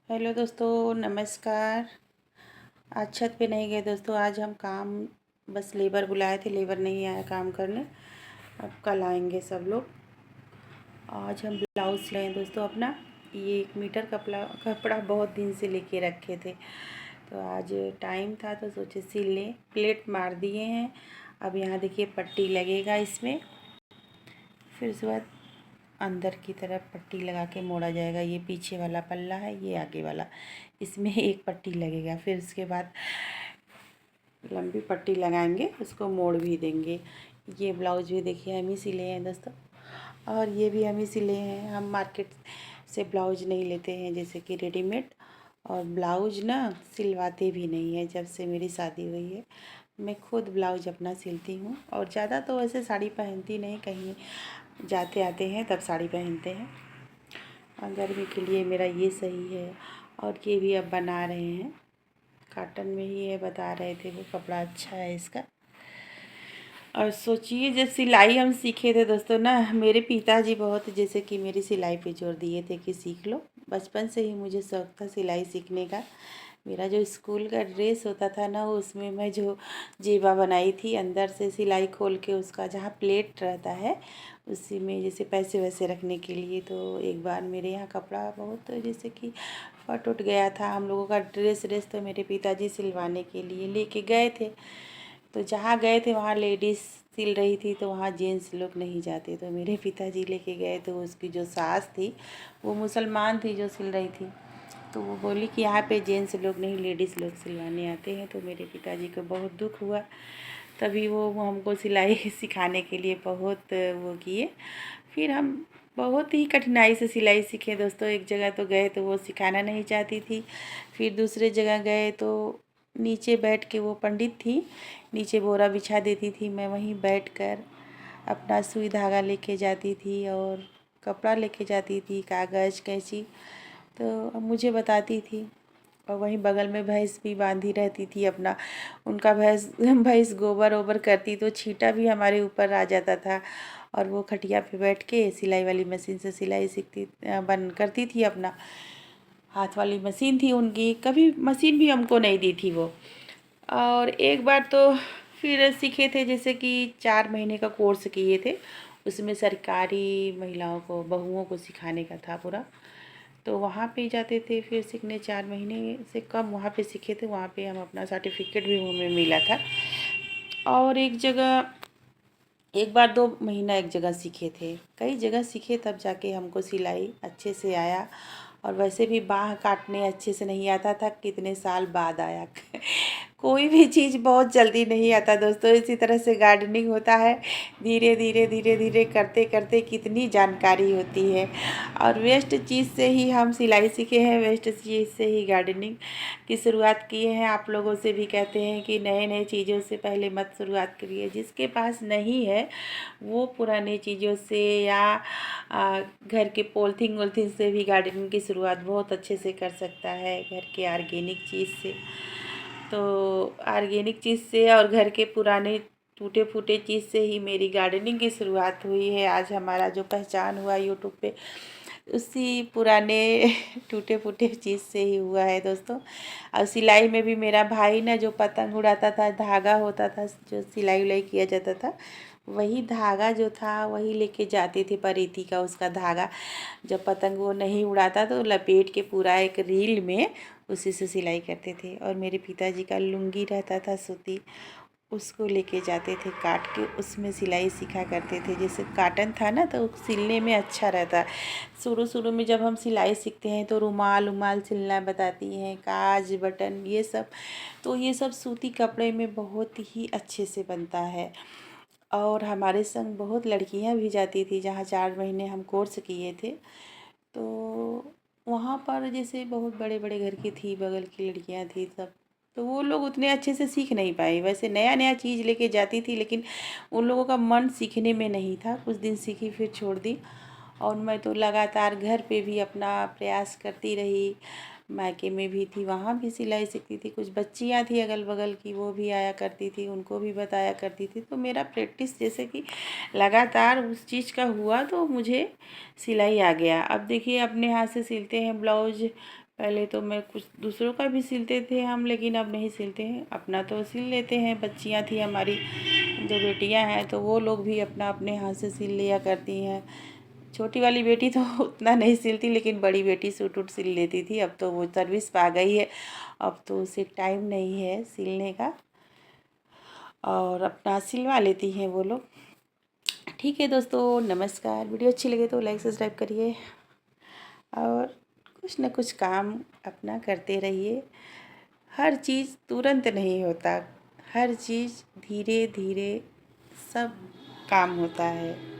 Hello दोस्तों, नमस्कार। आज छत पे नहीं गए दोस्तों। आज हम काम बस लेबर बुलाए थे, लेबर नहीं आया काम करने। अब कल आएंगे सब लोग। आज हम ब्लाउज सिलाए दोस्तों अपना। ये 1 मीटर कपड़ा बहुत दिन से लेके रखे थे, तो आज टाइम था तो सोचे सिल लें। प्लेट मार दिए हैं। अब यहाँ देखिए पट्टी लगेगा इसमें। फिर उसके बाद अंदर की तरफ पट्टी लगा के मोड़ा जाएगा। ये पीछे वाला पल्ला है, ये आगे वाला, इसमें एक पट्टी लगेगा। फिर उसके बाद लंबी पट्टी लगाएंगे, उसको मोड़ भी देंगे। ये ब्लाउज भी देखिए हम ही सिले हैं दोस्तों, और ये भी हम ही सिले हैं। हम मार्केट से ब्लाउज नहीं लेते हैं, जैसे कि रेडीमेड। और ब्लाउज ना सिलवाते भी नहीं है। जब से मेरी शादी हुई है मैं खुद ब्लाउज अपना सिलती हूँ। और ज़्यादा तो वैसे साड़ी पहनती नहीं, कहीं जाते आते हैं तब साड़ी पहनते हैं। और गर्मी के लिए मेरा ये सही है। और ये भी अब बना रहे हैं, कॉटन में ही है, बता रहे थे वो कपड़ा अच्छा है इसका। और सोचिए जब सिलाई हम सीखे थे दोस्तों ना, मेरे पिताजी बहुत जैसे कि मेरी सिलाई पे जोर दिए थे कि सीख लो। बचपन से ही मुझे शौक़ था सिलाई सीखने का। मेरा जो स्कूल का ड्रेस होता था ना, उसमें मैं जो जेबा बनाई थी, अंदर से सिलाई खोल के उसका जहाँ प्लेट रहता है उसी में जैसे पैसे वैसे रखने के लिए। तो एक बार मेरे यहाँ कपड़ा बहुत जैसे कि फट उठ गया था। हम लोगों का ड्रेस तो मेरे पिताजी सिलवाने के लिए लेके गए थे। तो जहाँ गए थे वहाँ लेडीज़ सिल रही थी, तो वहाँ जेंट्स लोग नहीं जाते। तो मेरे पिताजी लेके गए, तो उसकी जो सास थी वो मुसलमान थी जो सिल रही थी। तो वो बोली कि यहाँ पे जेंट्स लोग नहीं, लेडीज़ लोग सिलवाने आते हैं। तो मेरे पिताजी को बहुत दुख हुआ। तभी वो हमको सिलाई सिखाने के लिए बहुत वो किए। फिर हम बहुत ही कठिनाई से सिलाई सीखे दोस्तों। एक जगह तो गए तो वो सिखाना नहीं चाहती थी। फिर दूसरे जगह गए तो नीचे बैठ के, वो पंडित थी, नीचे बोरा बिछा देती थी। मैं वहीं बैठकर अपना सुई धागा लेके जाती थी और कपड़ा लेके जाती थी, कागज़ कैंची। तो मुझे बताती थी। और वहीं बगल में भैंस भी बांधी रहती थी अपना। उनका भैंस गोबर ओबर करती तो छींटा भी हमारे ऊपर आ जाता था। और वो खटिया पे बैठ के सिलाई वाली मशीन से सिलाई सीखती बन करती थी अपना। हाथ वाली मशीन थी उनकी, कभी मशीन भी हमको नहीं दी थी वो। और एक बार तो फिर सीखे थे, जैसे कि 4 महीने का कोर्स किए थे। उसमें सरकारी महिलाओं को, बहुओं को सिखाने का था पूरा। तो वहाँ पे जाते थे फिर सीखने। 4 महीने से कम वहाँ पे सीखे थे। वहाँ पे हम अपना सर्टिफिकेट भी हमें मिला था। और एक जगह, एक बार 2 महीना एक जगह सीखे थे। कई जगह सीखे तब जाके हमको सिलाई अच्छे से आया। और वैसे भी बाह काटने अच्छे से नहीं आता था, कितने साल बाद आया। कोई भी चीज़ बहुत जल्दी नहीं आता दोस्तों। इसी तरह से गार्डनिंग होता है, धीरे धीरे करते करते कितनी जानकारी होती है। और वेस्ट चीज़ से ही हम सिलाई सीखे हैं, वेस्ट चीज़ से ही गार्डनिंग की शुरुआत किए हैं। आप लोगों से भी कहते हैं कि नए नए चीज़ों से पहले मत शुरुआत करिए। जिसके पास नहीं है वो पुरानी चीज़ों से या घर के पॉलीथीन वॉलीथीन से भी गार्डनिंग की शुरुआत बहुत अच्छे से कर सकता है, घर के ऑर्गेनिक चीज़ से। तो ऑर्गेनिक चीज़ से और घर के पुराने टूटे फूटे चीज़ से ही मेरी गार्डनिंग की शुरुआत हुई है। आज हमारा जो पहचान हुआ यूट्यूब पे, उसी पुराने टूटे फूटे चीज़ से ही हुआ है दोस्तों। और सिलाई में भी मेरा भाई ना जो पतंग उड़ाता था, धागा होता था जो सिलाई उलाई किया जाता था, वही धागा जो था वही लेके जाते थे, परीती का उसका धागा। जब पतंग वो नहीं उड़ाता तो लपेट के पूरा एक रील में उसी से सिलाई करते थे। और मेरे पिताजी का लुंगी रहता था सूती, उसको लेके जाते थे काट के, उसमें सिलाई सीखा करते थे। जैसे काटन था ना तो सिलने में अच्छा रहता। शुरू शुरू में जब हम सिलाई सीखते हैं तो रुमाल उमाल सिलना बताती हैं, काज बटन ये सब। तो ये सब सूती कपड़े में बहुत ही अच्छे से बनता है। और हमारे संग बहुत लड़कियां भी जाती थी, जहाँ 4 महीने हम कोर्स किए थे। तो वहाँ पर जैसे बहुत बड़े बड़े घर की थी, बगल की लड़कियाँ थी सब। तो वो लोग उतने अच्छे से सीख नहीं पाई। वैसे नया नया चीज़ लेके जाती थी, लेकिन उन लोगों का मन सीखने में नहीं था। कुछ दिन सीखी फिर छोड़ दी। और मैं तो लगातार घर पे भी अपना प्रयास करती रही। मायके में भी थी, वहाँ भी सिलाई सीखती थी। कुछ बच्चियाँ थी अगल बगल की, वो भी आया करती थी, उनको भी बताया करती थी। तो मेरा प्रैक्टिस जैसे कि लगातार उस चीज़ का हुआ, तो मुझे सिलाई आ गया। अब देखिए अपने हाथ से सिलते हैं ब्लाउज, पहले तो मैं कुछ दूसरों का भी सिलते थे हम, लेकिन अब नहीं सिलते हैं, अपना तो सिल लेते हैं। बच्चियाँ थी हमारी, जो बेटियां हैं, तो वो लोग भी अपना अपने हाथ से सिल लिया करती हैं। छोटी वाली बेटी तो उतना नहीं सिलती, लेकिन बड़ी बेटी सूट वूट सिल लेती थी। अब तो वो सर्विस पा गई है, अब तो उसे टाइम नहीं है सिलने का, और अपना सिलवा लेती हैं वो लोग। ठीक है दोस्तों, नमस्कार। वीडियो अच्छी लगे तो लाइक सब्सक्राइब करिए, और कुछ न कुछ काम अपना करते रहिए। हर चीज़ तुरंत नहीं होता, हर चीज़ धीरे धीरे सब काम होता है।